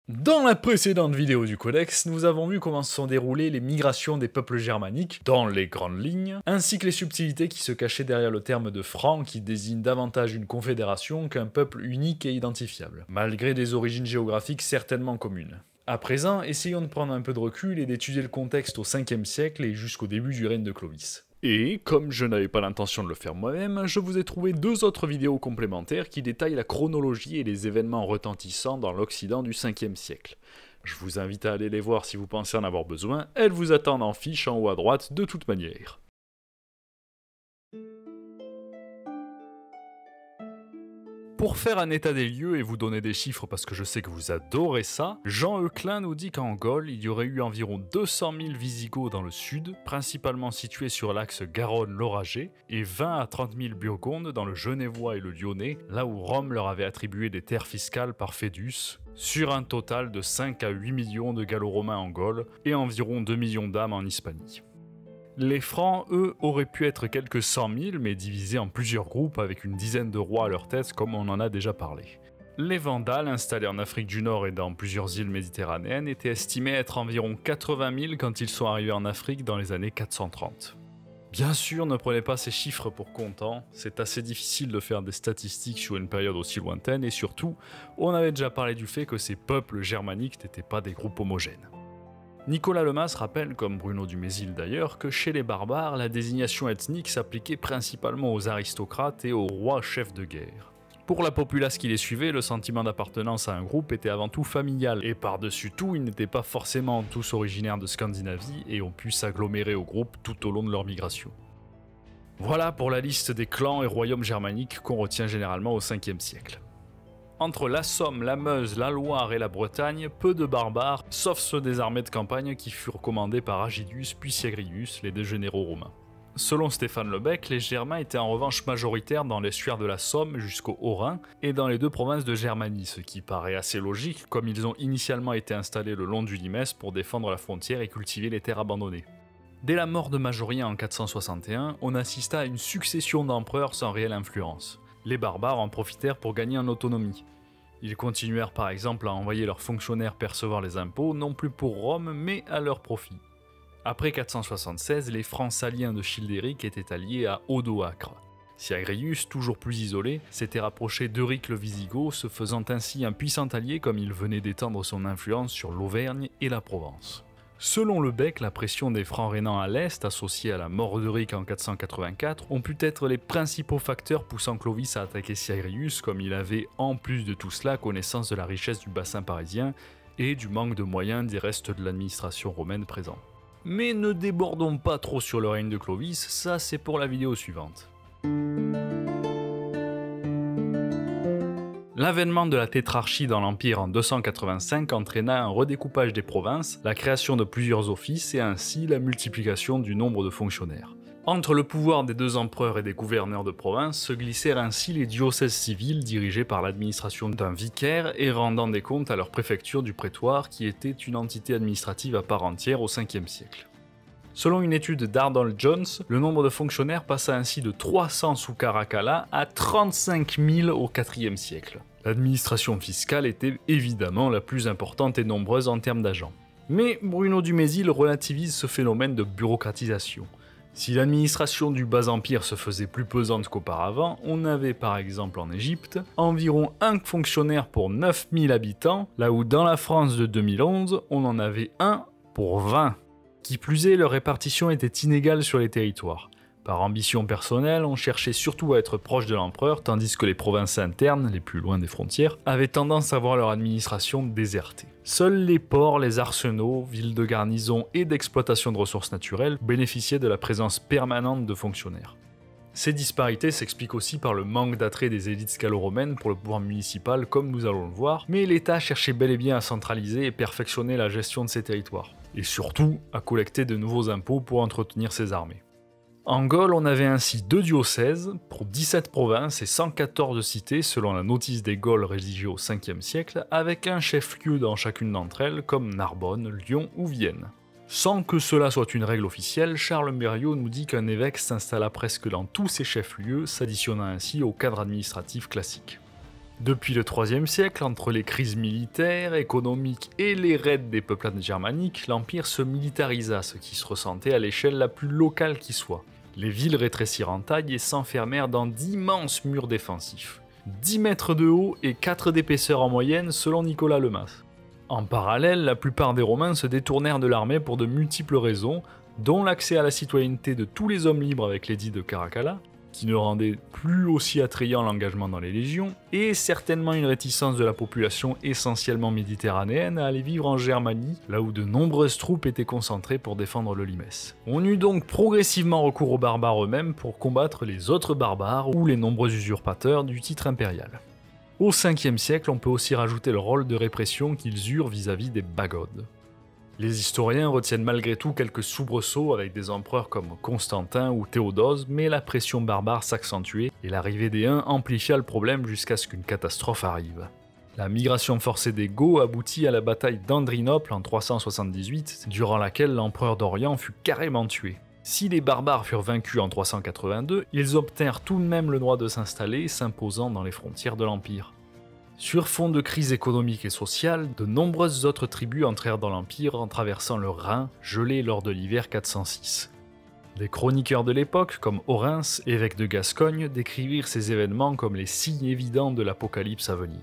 Dans la précédente vidéo du Codex, nous avons vu comment se sont déroulées les migrations des peuples germaniques, dans les grandes lignes, ainsi que les subtilités qui se cachaient derrière le terme de franc qui désigne davantage une confédération qu'un peuple unique et identifiable, malgré des origines géographiques certainement communes. À présent, essayons de prendre un peu de recul et d'étudier le contexte au 5e siècle et jusqu'au début du règne de Clovis. Et, comme je n'avais pas l'intention de le faire moi-même, je vous ai trouvé deux autres vidéos complémentaires qui détaillent la chronologie et les événements retentissants dans l'Occident du 5e siècle. Je vous invite à aller les voir si vous pensez en avoir besoin, elles vous attendent en fiche en haut à droite de toute manière. Pour faire un état des lieux et vous donner des chiffres parce que je sais que vous adorez ça, Jean Euclin nous dit qu'en Gaule, il y aurait eu environ 200 000 Visigoths dans le sud, principalement situés sur l'axe Garonne-Lauragais, et 20 à 30 000 Burgondes dans le Genevois et le Lyonnais, là où Rome leur avait attribué des terres fiscales par Fédus, sur un total de 5 à 8 millions de Gallo-Romains en Gaule et environ 2 millions d'âmes en Hispanie. Les Francs, eux, auraient pu être quelques 100 000, mais divisés en plusieurs groupes avec une dizaine de rois à leur tête, comme on en a déjà parlé. Les Vandales, installés en Afrique du Nord et dans plusieurs îles méditerranéennes, étaient estimés être environ 80 000 quand ils sont arrivés en Afrique dans les années 430. Bien sûr, ne prenez pas ces chiffres pour comptant, c'est assez difficile de faire des statistiques sur une période aussi lointaine, et surtout, on avait déjà parlé du fait que ces peuples germaniques n'étaient pas des groupes homogènes. Nicolas Lemas rappelle, comme Bruno Dumézil d'ailleurs, que chez les barbares, la désignation ethnique s'appliquait principalement aux aristocrates et aux rois chefs de guerre. Pour la populace qui les suivait, le sentiment d'appartenance à un groupe était avant tout familial, et par-dessus tout, ils n'étaient pas forcément tous originaires de Scandinavie et ont pu s'agglomérer au groupe tout au long de leur migration. Voilà pour la liste des clans et royaumes germaniques qu'on retient généralement au 5e siècle. Entre la Somme, la Meuse, la Loire et la Bretagne, peu de barbares, sauf ceux des armées de campagne qui furent commandées par Agidius puis Siagrius, les deux généraux romains. Selon Stéphane Lebec, les Germains étaient en revanche majoritaires dans l'estuaire de la Somme jusqu'au Haut-Rhin et dans les deux provinces de Germanie, ce qui paraît assez logique comme ils ont initialement été installés le long du Limès pour défendre la frontière et cultiver les terres abandonnées. Dès la mort de Majorien en 461, on assista à une succession d'empereurs sans réelle influence. Les barbares en profitèrent pour gagner en autonomie. Ils continuèrent par exemple à envoyer leurs fonctionnaires percevoir les impôts, non plus pour Rome, mais à leur profit. Après 476, les Francs saliens de Childéric étaient alliés à Odoacre. Siagrius, toujours plus isolé, s'était rapproché d'Euric le Wisigoth, se faisant ainsi un puissant allié comme il venait d'étendre son influence sur l'Auvergne et la Provence. Selon Lebec, la pression des Francs rhénans à l'est, associée à la mort d'Euric en 484, ont pu être les principaux facteurs poussant Clovis à attaquer Siagrius, comme il avait, en plus de tout cela, connaissance de la richesse du bassin parisien et du manque de moyens des restes de l'administration romaine présents. Mais ne débordons pas trop sur le règne de Clovis, ça c'est pour la vidéo suivante. L'avènement de la tétrarchie dans l'Empire en 285 entraîna un redécoupage des provinces, la création de plusieurs offices et ainsi la multiplication du nombre de fonctionnaires. Entre le pouvoir des deux empereurs et des gouverneurs de province se glissèrent ainsi les diocèses civils dirigés par l'administration d'un vicaire et rendant des comptes à leur préfecture du prétoire qui était une entité administrative à part entière au 5e siècle. Selon une étude d'Ardol Jones, le nombre de fonctionnaires passa ainsi de 300 sous Caracalla à 35 000 au 4e siècle. L'administration fiscale était évidemment la plus importante et nombreuse en termes d'agents. Mais Bruno Dumézil relativise ce phénomène de bureaucratisation. Si l'administration du Bas-Empire se faisait plus pesante qu'auparavant, on avait par exemple en Égypte environ un fonctionnaire pour 9000 habitants, là où dans la France de 2011, on en avait un pour 20. Qui plus est, leur répartition était inégale sur les territoires. Par ambition personnelle, on cherchait surtout à être proche de l'empereur, tandis que les provinces internes, les plus loin des frontières, avaient tendance à voir leur administration désertée. Seuls les ports, les arsenaux, villes de garnison et d'exploitation de ressources naturelles bénéficiaient de la présence permanente de fonctionnaires. Ces disparités s'expliquent aussi par le manque d'attrait des élites gallo-romaines pour le pouvoir municipal, comme nous allons le voir, mais l'État cherchait bel et bien à centraliser et perfectionner la gestion de ces territoires, et surtout à collecter de nouveaux impôts pour entretenir ses armées. En Gaule, on avait ainsi 2 diocèses pour 17 provinces et 114 cités selon la notice des Gaules rédigée au 5e siècle, avec un chef-lieu dans chacune d'entre elles comme Narbonne, Lyon ou Vienne. Sans que cela soit une règle officielle, Charles Mériot nous dit qu'un évêque s'installa presque dans tous ces chefs-lieux, s'additionnant ainsi au cadre administratif classique. Depuis le IIIe siècle, entre les crises militaires, économiques et les raids des peuplades germaniques, l'Empire se militarisa, ce qui se ressentait à l'échelle la plus locale qui soit. Les villes rétrécirent en taille et s'enfermèrent dans d'immenses murs défensifs. 10 mètres de haut et 4 d'épaisseur en moyenne selon Nicolas Lemas. En parallèle, la plupart des Romains se détournèrent de l'armée pour de multiples raisons, dont l'accès à la citoyenneté de tous les hommes libres avec l'édit de Caracalla, qui ne rendait plus aussi attrayant l'engagement dans les légions, et certainement une réticence de la population essentiellement méditerranéenne à aller vivre en Germanie, là où de nombreuses troupes étaient concentrées pour défendre le Limès. On eut donc progressivement recours aux barbares eux-mêmes pour combattre les autres barbares ou les nombreux usurpateurs du titre impérial. Au 5e siècle, on peut aussi rajouter le rôle de répression qu'ils eurent vis-à-vis des Bagodes. Les historiens retiennent malgré tout quelques soubresauts avec des empereurs comme Constantin ou Théodose, mais la pression barbare s'accentuait et l'arrivée des Huns amplifia le problème jusqu'à ce qu'une catastrophe arrive. La migration forcée des Goths aboutit à la bataille d'Andrinople en 378, durant laquelle l'empereur d'Orient fut carrément tué. Si les barbares furent vaincus en 382, ils obtinrent tout de même le droit de s'installer, s'imposant dans les frontières de l'Empire. Sur fond de crise économique et sociale, de nombreuses autres tribus entrèrent dans l'Empire en traversant le Rhin, gelé lors de l'hiver 406. Des chroniqueurs de l'époque, comme Orens, évêque de Gascogne, décrivirent ces événements comme les signes évidents de l'apocalypse à venir.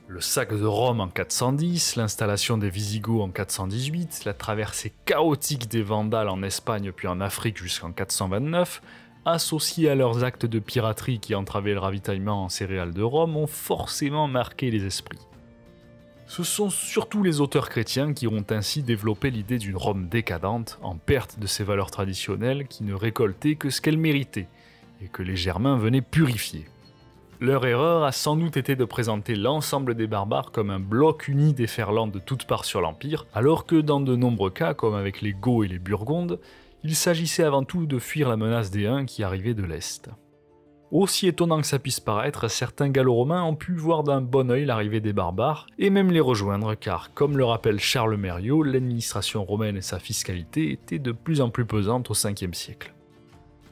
Le sac de Rome en 410, l'installation des Visigoths en 418, la traversée chaotique des Vandales en Espagne puis en Afrique jusqu'en 429, associés à leurs actes de piraterie qui entravaient le ravitaillement en céréales de Rome, ont forcément marqué les esprits. Ce sont surtout les auteurs chrétiens qui ont ainsi développé l'idée d'une Rome décadente, en perte de ses valeurs traditionnelles, qui ne récoltait que ce qu'elle méritait, et que les Germains venaient purifier. Leur erreur a sans doute été de présenter l'ensemble des barbares comme un bloc uni déferlant de toutes parts sur l'Empire, alors que dans de nombreux cas, comme avec les Goths et les Burgondes, il s'agissait avant tout de fuir la menace des Huns qui arrivaient de l'Est. Aussi étonnant que ça puisse paraître, certains Gallo-Romains ont pu voir d'un bon œil l'arrivée des barbares, et même les rejoindre car, comme le rappelle Charles Merriot, l'administration romaine et sa fiscalité étaient de plus en plus pesantes au 5e siècle.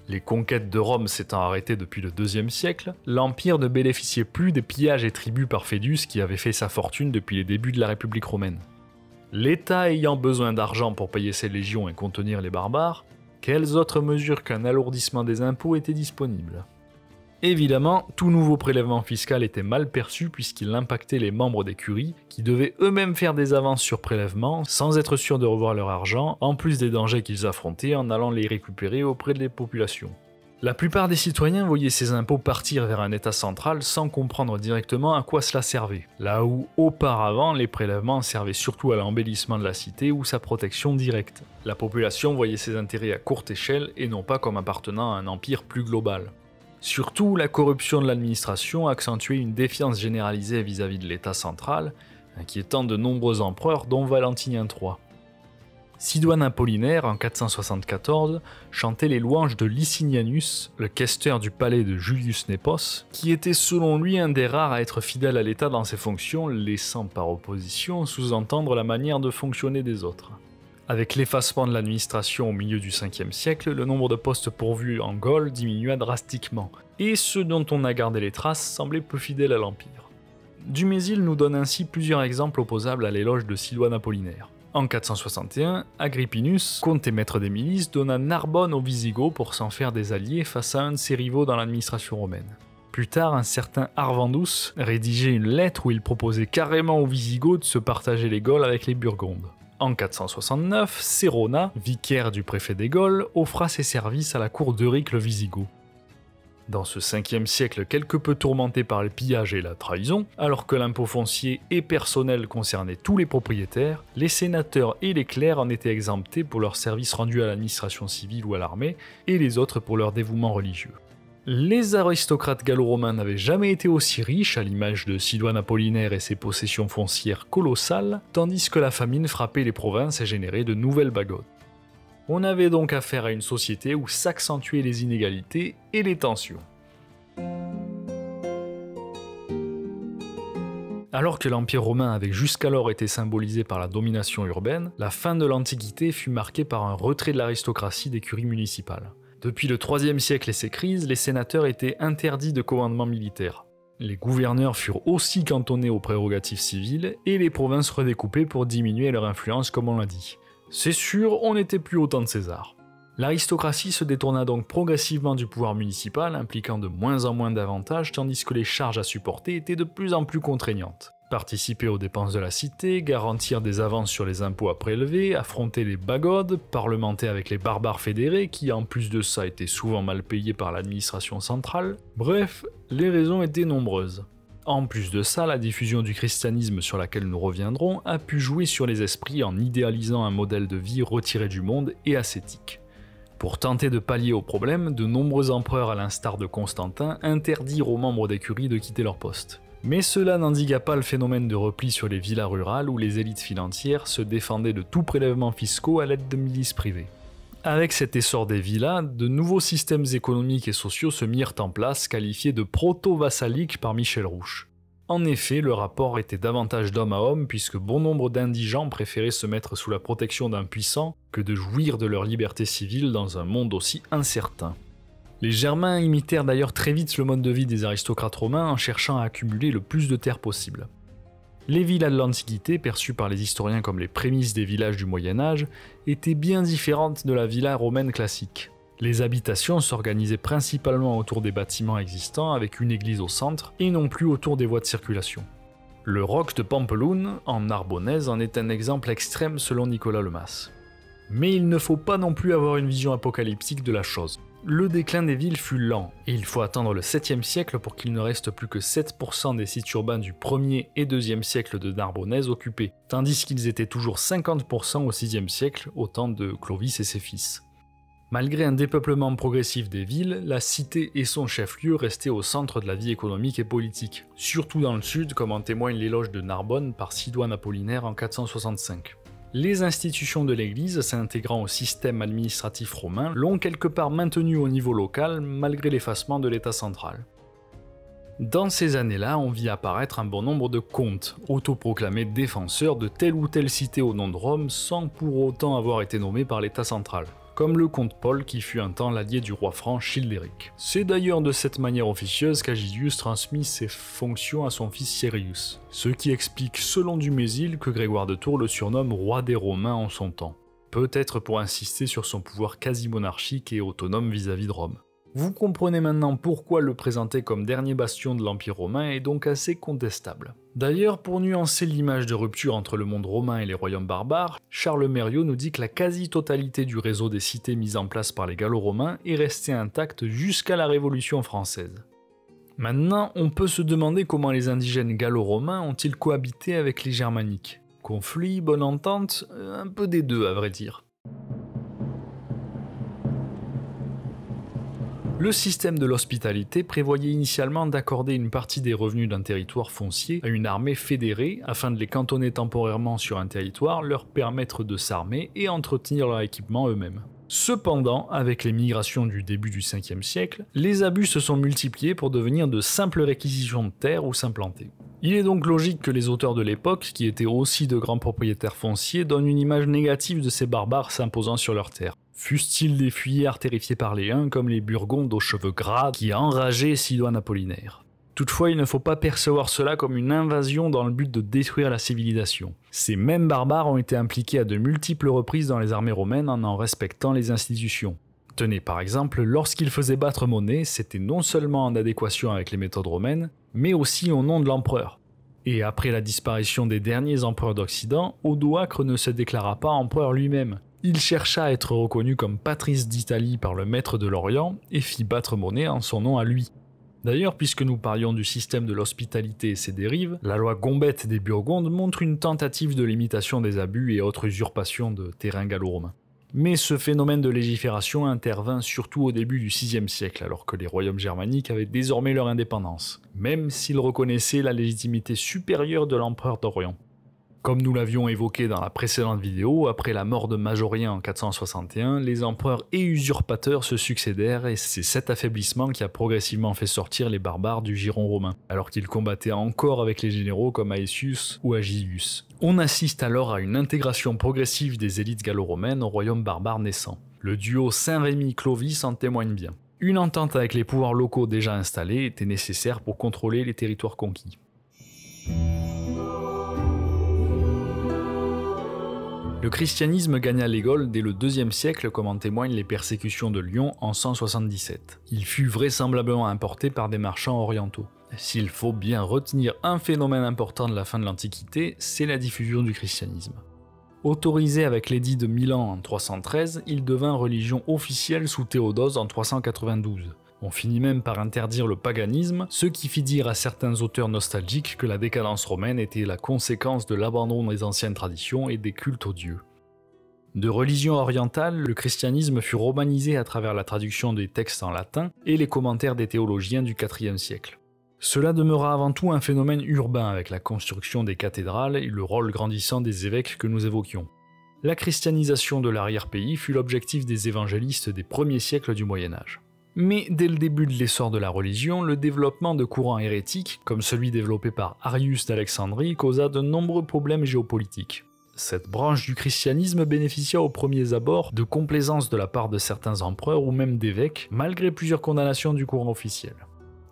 Les conquêtes de Rome s'étant arrêtées depuis le 2e siècle, l'Empire ne bénéficiait plus des pillages et tributs par Fédus qui avait fait sa fortune depuis les débuts de la République romaine. L'État ayant besoin d'argent pour payer ses légions et contenir les barbares, quelles autres mesures qu'un alourdissement des impôts étaient disponibles ? Évidemment, tout nouveau prélèvement fiscal était mal perçu puisqu'il impactait les membres des curies qui devaient eux-mêmes faire des avances sur prélèvement sans être sûrs de revoir leur argent, en plus des dangers qu'ils affrontaient en allant les récupérer auprès des populations. La plupart des citoyens voyaient ces impôts partir vers un État central sans comprendre directement à quoi cela servait, là où auparavant les prélèvements servaient surtout à l'embellissement de la cité ou sa protection directe. La population voyait ses intérêts à courte échelle et non pas comme appartenant à un empire plus global. Surtout, la corruption de l'administration accentuait une défiance généralisée vis-à-vis de l'État central, inquiétant de nombreux empereurs dont Valentinien III. Sidoine Apollinaire, en 474, chantait les louanges de Licinianus, le questeur du palais de Julius Nepos, qui était selon lui un des rares à être fidèle à l'État dans ses fonctions, laissant par opposition sous-entendre la manière de fonctionner des autres. Avec l'effacement de l'administration au milieu du 5e siècle, le nombre de postes pourvus en Gaule diminua drastiquement, et ceux dont on a gardé les traces semblaient peu fidèles à l'Empire. Dumézil nous donne ainsi plusieurs exemples opposables à l'éloge de Sidoine Apollinaire. En 461, Agrippinus, comte et maître des milices, donna Narbonne aux Visigoths pour s'en faire des alliés face à un de ses rivaux dans l'administration romaine. Plus tard, un certain Arvandus rédigeait une lettre où il proposait carrément aux Visigoths de se partager les Gaules avec les Burgondes. En 469, Serona, vicaire du préfet des Gaules, offra ses services à la cour d'Euric le Wisigoth. Dans ce 5e siècle quelque peu tourmenté par le pillage et la trahison, alors que l'impôt foncier et personnel concernait tous les propriétaires, les sénateurs et les clercs en étaient exemptés pour leurs services rendus à l'administration civile ou à l'armée, et les autres pour leur dévouement religieux. Les aristocrates gallo-romains n'avaient jamais été aussi riches, à l'image de Sidoine Apollinaire et ses possessions foncières colossales, tandis que la famine frappait les provinces et générait de nouvelles bagodes. On avait donc affaire à une société où s'accentuaient les inégalités et les tensions. Alors que l'Empire romain avait jusqu'alors été symbolisé par la domination urbaine, la fin de l'Antiquité fut marquée par un retrait de l'aristocratie des curies municipales. Depuis le IIIe siècle et ses crises, les sénateurs étaient interdits de commandement militaire. les gouverneurs furent aussi cantonnés aux prérogatives civiles et les provinces redécoupées pour diminuer leur influence comme on l'a dit. C'est sûr, on n'était plus au temps de César. L'aristocratie se détourna donc progressivement du pouvoir municipal, impliquant de moins en moins d'avantages, tandis que les charges à supporter étaient de plus en plus contraignantes. Participer aux dépenses de la cité, garantir des avances sur les impôts à prélever, affronter les bagodes, parlementer avec les barbares fédérés qui en plus de ça étaient souvent mal payés par l'administration centrale, bref, les raisons étaient nombreuses. En plus de ça, la diffusion du christianisme sur laquelle nous reviendrons a pu jouer sur les esprits en idéalisant un modèle de vie retiré du monde et ascétique. Pour tenter de pallier au problème, de nombreux empereurs à l'instar de Constantin interdirent aux membres des curies de quitter leur poste. Mais cela n'indigua pas le phénomène de repli sur les villas rurales où les élites financières se défendaient de tout prélèvement fiscaux à l'aide de milices privées. Avec cet essor des villas, de nouveaux systèmes économiques et sociaux se mirent en place, qualifiés de proto-vassaliques par Michel Rouche. En effet, le rapport était davantage d'homme à homme puisque bon nombre d'indigents préféraient se mettre sous la protection d'un puissant que de jouir de leur liberté civile dans un monde aussi incertain. Les Germains imitèrent d'ailleurs très vite le mode de vie des aristocrates romains en cherchant à accumuler le plus de terres possible. Les villas de l'Antiquité, perçues par les historiens comme les prémices des villages du Moyen-Âge, étaient bien différentes de la villa romaine classique. Les habitations s'organisaient principalement autour des bâtiments existants avec une église au centre et non plus autour des voies de circulation. Le roc de Pampelune, en Narbonnaise, en est un exemple extrême selon Nicolas Lemas. Mais il ne faut pas non plus avoir une vision apocalyptique de la chose. Le déclin des villes fut lent, et il faut attendre le 7e siècle pour qu'il ne reste plus que 7% des sites urbains du 1er et 2e siècle de Narbonnaise occupés, tandis qu'ils étaient toujours 50% au 6e siècle, au temps de Clovis et ses fils. Malgré un dépeuplement progressif des villes, la cité et son chef-lieu restaient au centre de la vie économique et politique, surtout dans le sud comme en témoigne l'éloge de Narbonne par Sidoine Apollinaire en 465. Les institutions de l'Église, s'intégrant au système administratif romain, l'ont quelque part maintenu au niveau local malgré l'effacement de l'État central. Dans ces années-là, on vit apparaître un bon nombre de comtes, autoproclamés défenseurs de telle ou telle cité au nom de Rome sans pour autant avoir été nommés par l'État central, comme le comte Paul qui fut un temps l'allié du roi franc Childéric. C'est d'ailleurs de cette manière officieuse qu'Agidius transmit ses fonctions à son fils Sérius, ce qui explique selon Dumézil que Grégoire de Tours le surnomme roi des Romains en son temps, peut-être pour insister sur son pouvoir quasi-monarchique et autonome vis-à-vis de Rome. Vous comprenez maintenant pourquoi le présenter comme dernier bastion de l'Empire romain est donc assez contestable. D'ailleurs, pour nuancer l'image de rupture entre le monde romain et les royaumes barbares, Charles Mériot nous dit que la quasi-totalité du réseau des cités mises en place par les Gallo-Romains est restée intacte jusqu'à la Révolution française. Maintenant, on peut se demander comment les indigènes gallo-romains ont-ils cohabité avec les germaniques. Conflit, bonne entente, un peu des deux à vrai dire. Le système de l'hospitalité prévoyait initialement d'accorder une partie des revenus d'un territoire foncier à une armée fédérée afin de les cantonner temporairement sur un territoire, leur permettre de s'armer et entretenir leur équipement eux-mêmes. Cependant, avec les migrations du début du 5e siècle, les abus se sont multipliés pour devenir de simples réquisitions de terres où s'implanter. Il est donc logique que les auteurs de l'époque, qui étaient aussi de grands propriétaires fonciers, donnent une image négative de ces barbares s'imposant sur leurs terres. Fussent-ils des fuyards terrifiés par les Huns comme les Burgondes aux cheveux gras qui enrageaient Sidoine Apollinaire. Toutefois, il ne faut pas percevoir cela comme une invasion dans le but de détruire la civilisation. Ces mêmes barbares ont été impliqués à de multiples reprises dans les armées romaines en respectant les institutions. Tenez par exemple, lorsqu'ils faisaient battre monnaie, c'était non seulement en adéquation avec les méthodes romaines, mais aussi au nom de l'empereur. Et après la disparition des derniers empereurs d'Occident, Odoacre ne se déclara pas empereur lui-même. Il chercha à être reconnu comme patrice d'Italie par le maître de l'Orient et fit battre monnaie en son nom à lui. D'ailleurs, puisque nous parlions du système de l'hospitalité et ses dérives, la loi Gombette des Burgondes montre une tentative de limitation des abus et autres usurpations de terrains gallo-romains. Mais ce phénomène de légifération intervint surtout au début du VIe siècle, alors que les royaumes germaniques avaient désormais leur indépendance, même s'ils reconnaissaient la légitimité supérieure de l'empereur d'Orient. Comme nous l'avions évoqué dans la précédente vidéo, après la mort de Majorien en 461, les empereurs et usurpateurs se succédèrent et c'est cet affaiblissement qui a progressivement fait sortir les barbares du giron romain, alors qu'ils combattaient encore avec les généraux comme Aetius ou Agidius. On assiste alors à une intégration progressive des élites gallo-romaines au royaume barbare naissant. Le duo Saint-Rémy-Clovis en témoigne bien. Une entente avec les pouvoirs locaux déjà installés était nécessaire pour contrôler les territoires conquis. Le christianisme gagna les Gaules dès le IIe siècle, comme en témoignent les persécutions de Lyon en 177. Il fut vraisemblablement importé par des marchands orientaux. S'il faut bien retenir un phénomène important de la fin de l'Antiquité, c'est la diffusion du christianisme. Autorisé avec l'édit de Milan en 313, il devint religion officielle sous Théodose en 392. On finit même par interdire le paganisme, ce qui fit dire à certains auteurs nostalgiques que la décadence romaine était la conséquence de l'abandon des anciennes traditions et des cultes aux dieux. De religion orientale, le christianisme fut romanisé à travers la traduction des textes en latin et les commentaires des théologiens du IVe siècle. Cela demeura avant tout un phénomène urbain avec la construction des cathédrales et le rôle grandissant des évêques que nous évoquions. La christianisation de l'arrière-pays fut l'objectif des évangélistes des premiers siècles du Moyen-Âge. Mais dès le début de l'essor de la religion, le développement de courants hérétiques, comme celui développé par Arius d'Alexandrie, causa de nombreux problèmes géopolitiques. Cette branche du christianisme bénéficia aux premiers abords de complaisance de la part de certains empereurs ou même d'évêques, malgré plusieurs condamnations du courant officiel.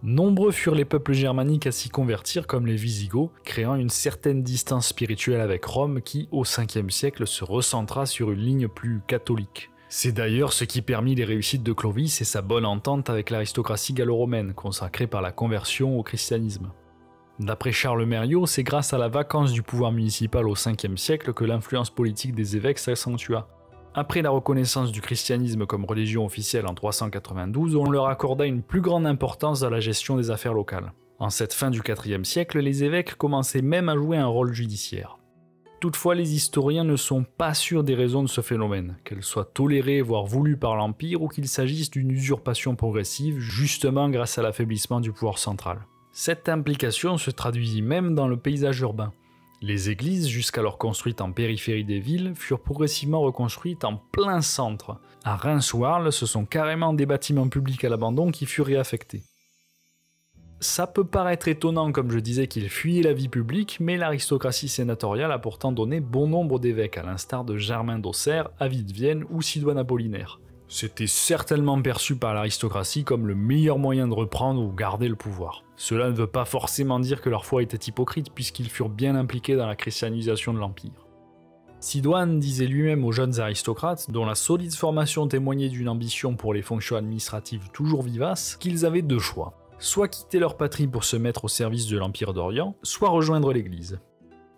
Nombreux furent les peuples germaniques à s'y convertir comme les Visigoths, créant une certaine distance spirituelle avec Rome qui, au 5e siècle, se recentra sur une ligne plus catholique. C'est d'ailleurs ce qui permit les réussites de Clovis et sa bonne entente avec l'aristocratie gallo-romaine, consacrée par la conversion au christianisme. D'après Charles Merriot, c'est grâce à la vacance du pouvoir municipal au 5e siècle que l'influence politique des évêques s'accentua. Après la reconnaissance du christianisme comme religion officielle en 392, on leur accorda une plus grande importance dans la gestion des affaires locales. En cette fin du IVe siècle, les évêques commençaient même à jouer un rôle judiciaire. Toutefois, les historiens ne sont pas sûrs des raisons de ce phénomène, qu'elles soient tolérées voire voulues par l'Empire ou qu'il s'agisse d'une usurpation progressive, justement grâce à l'affaiblissement du pouvoir central. Cette implication se traduisit même dans le paysage urbain. Les églises, jusqu'alors construites en périphérie des villes, furent progressivement reconstruites en plein centre. À Reims ou Arles, ce sont carrément des bâtiments publics à l'abandon qui furent réaffectés. Ça peut paraître étonnant comme je disais qu'ils fuyaient la vie publique, mais l'aristocratie sénatoriale a pourtant donné bon nombre d'évêques, à l'instar de Germain d'Auxerre, Avis de Vienne ou Sidoine Apollinaire. C'était certainement perçu par l'aristocratie comme le meilleur moyen de reprendre ou garder le pouvoir. Cela ne veut pas forcément dire que leur foi était hypocrite, puisqu'ils furent bien impliqués dans la christianisation de l'Empire. Sidoine disait lui-même aux jeunes aristocrates, dont la solide formation témoignait d'une ambition pour les fonctions administratives toujours vivace, qu'ils avaient deux choix. Soit quitter leur patrie pour se mettre au service de l'Empire d'Orient, soit rejoindre l'Église.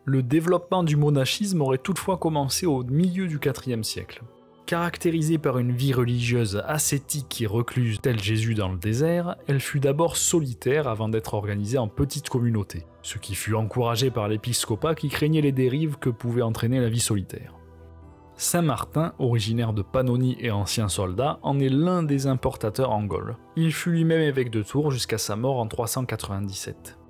Le développement du monachisme aurait toutefois commencé au milieu du IVe siècle. Caractérisée par une vie religieuse ascétique et recluse tel Jésus dans le désert, elle fut d'abord solitaire avant d'être organisée en petites communautés, ce qui fut encouragé par l'épiscopat qui craignait les dérives que pouvait entraîner la vie solitaire. Saint Martin, originaire de Pannonie et ancien soldat, en est l'un des importateurs en Gaule. Il fut lui-même évêque de Tours jusqu'à sa mort en 397.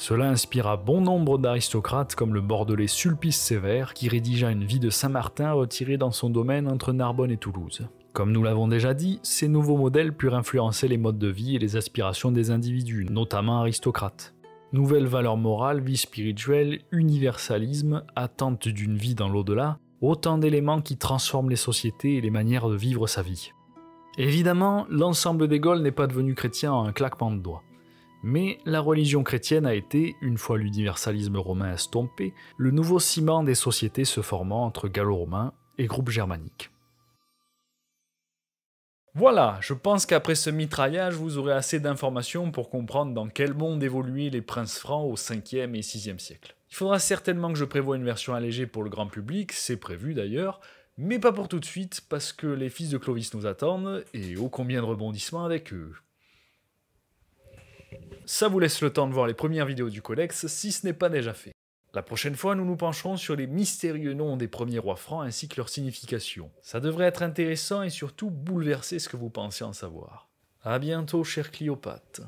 Cela inspira bon nombre d'aristocrates comme le bordelais Sulpice Sévère, qui rédigea une vie de Saint Martin retirée dans son domaine entre Narbonne et Toulouse. Comme nous l'avons déjà dit, ces nouveaux modèles purent influencer les modes de vie et les aspirations des individus, notamment aristocrates. Nouvelles valeurs morales, vie spirituelle, universalisme, attente d'une vie dans l'au-delà, autant d'éléments qui transforment les sociétés et les manières de vivre sa vie. Évidemment, l'ensemble des Gaules n'est pas devenu chrétien en un claquement de doigts. Mais la religion chrétienne a été, une fois l'universalisme romain estompé, le nouveau ciment des sociétés se formant entre gallo-romains et groupes germaniques. Voilà, je pense qu'après ce mitraillage, vous aurez assez d'informations pour comprendre dans quel monde évoluaient les princes francs au 5e et 6e siècle. Il faudra certainement que je prévoie une version allégée pour le grand public, c'est prévu d'ailleurs, mais pas pour tout de suite, parce que les fils de Clovis nous attendent, et ô combien de rebondissements avec eux. Ça vous laisse le temps de voir les premières vidéos du codex, si ce n'est pas déjà fait. La prochaine fois, nous nous pencherons sur les mystérieux noms des premiers rois francs ainsi que leur signification. Ça devrait être intéressant et surtout bouleverser ce que vous pensez en savoir. A bientôt, chers Cliopathes.